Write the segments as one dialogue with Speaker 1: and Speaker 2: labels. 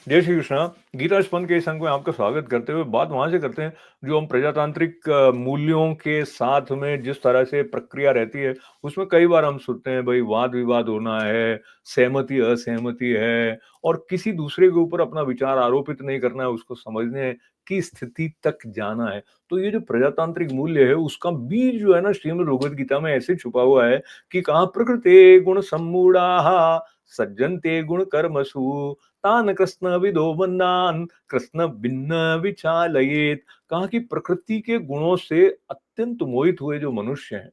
Speaker 1: जय श्री कृष्णा। गीता स्पंद के इस अंक में आपका स्वागत करते हुए बात वहां से करते हैं जो हम प्रजातांत्रिक मूल्यों के साथ में जिस तरह से प्रक्रिया रहती है उसमें कई बार हम सुनते हैं भाई वाद विवाद होना है, सहमति असहमति है और किसी दूसरे के ऊपर अपना विचार आरोपित नहीं करना है, उसको समझने की स्थिति तक जाना है। तो ये जो प्रजातांत्रिक मूल्य है उसका बीज जो है ना श्रीमद् भगवद गीता में ऐसे छुपा हुआ है कि कहा प्रकृते गुण सम्मूढ़ा सज्जन्ते गुण कर्मसु तान कृष्ण विदो बंदान कृष्ण भिन्न विचालयेत। कहा कि प्रकृति के गुणों से अत्यंत मोहित हुए जो मनुष्य हैं,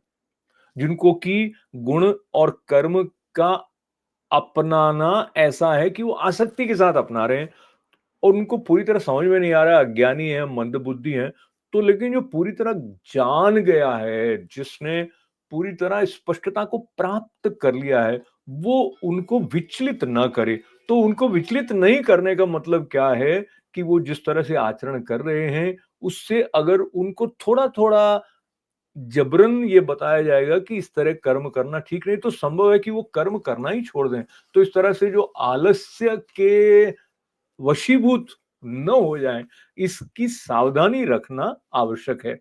Speaker 1: जिनको कि गुण और कर्म का अपनाना ऐसा है कि वो आसक्ति के साथ अपना रहे हैं और उनको पूरी तरह समझ में नहीं आ रहा है, अज्ञानी है, मंदबुद्धि है। तो लेकिन जो पूरी तरह जान गया है, जिसने पूरी तरह स्पष्टता को प्राप्त कर लिया है, वो उनको विचलित ना करे। तो उनको विचलित नहीं करने का मतलब क्या है कि वो जिस तरह से आचरण कर रहे हैं, उससे अगर उनको थोड़ा-थोड़ा जबरन ये बताया जाएगा कि इस तरह कर्म करना ठीक नहीं, तो संभव है कि वो कर्म करना ही छोड़ दें। तो इस तरह से जो आलस्य के वशीभूत न हो जाएं, इसकी सावधानी रखना आवश्यक है।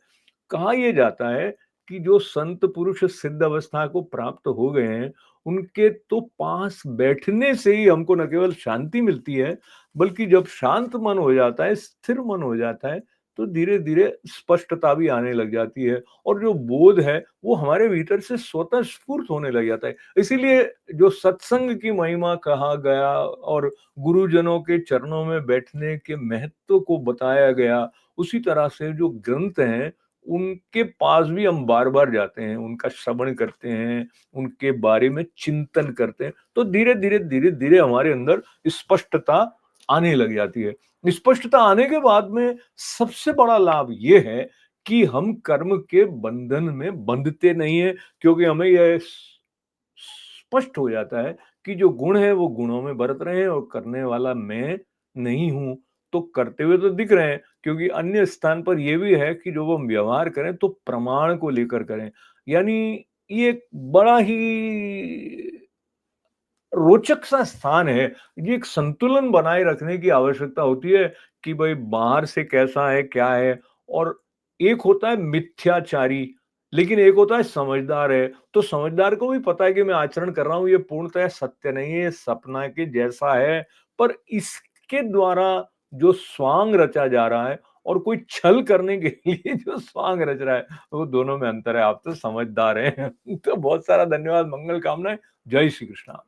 Speaker 1: कहा यह जाता है कि जो संत पुरुष सिद्ध अवस्था को प्राप्त हो गए हैं, उनके तो पास बैठने से ही हमको न केवल शांति मिलती है, बल्कि जब शांत मन हो जाता है, स्थिर मन हो जाता है, तो धीरे-धीरे स्पष्टता भी आने लग जाती है और जो बोध है, वो हमारे भीतर से स्वतः स्फुर्त होने लग जाता है। इसीलिए जो सत्संग की महिमा कहा गया और गुरुजनों के चरणों में बैठने के महत्व को बताया गया, उसी तरह से जो ग्रंथ हैं, उनके पास भी हम बार-बार जाते हैं, उनका श्रवण करते हैं, उनके बारे में चिंतन करते हैं, तो धीरे-धीरे, धीरे-धीरे हमारे अंदर स्पष्टता आने लग जाती है। स्पष्टता आने के बाद में सबसे बड़ा लाभ ये है कि हम कर्म के बंधन में बंधते नहीं हैं, क्योंकि हमें यह स्पष्ट हो जाता है कि जो गुण है वो गुणों में बरत रहे हैं और करने वाला मैं नहीं हूं। तो करते हुए तो दिख रहे हैं, क्योंकि अन्य स्थान पर यह भी है कि जो वो हम व्यवहार करें तो प्रमाण को लेकर करें। यानी ये एक बड़ा ही रोचक सा स्थान है। ये एक संतुलन बनाए रखने की आवश्यकता होती है कि भाई बाहर से कैसा है, क्या है। और एक होता है मिथ्याचारी, लेकिन एक होता है समझदार है। तो समझदार को भी पता है कि मैं आचरण कर रहा हूँ ये पूर्णतः सत्य नहीं है, ये सपना के जैसा है, पर इसके द्वारा जो स्वांग रचा जा रहा है और कोई छल करने के लिए जो स्वांग रच रहा है, वो दोनों में अंतर है। आप तो समझदार हैं। तो बहुत सारा धन्यवाद, मंगल कामनाएं। जय श्री कृष्णा।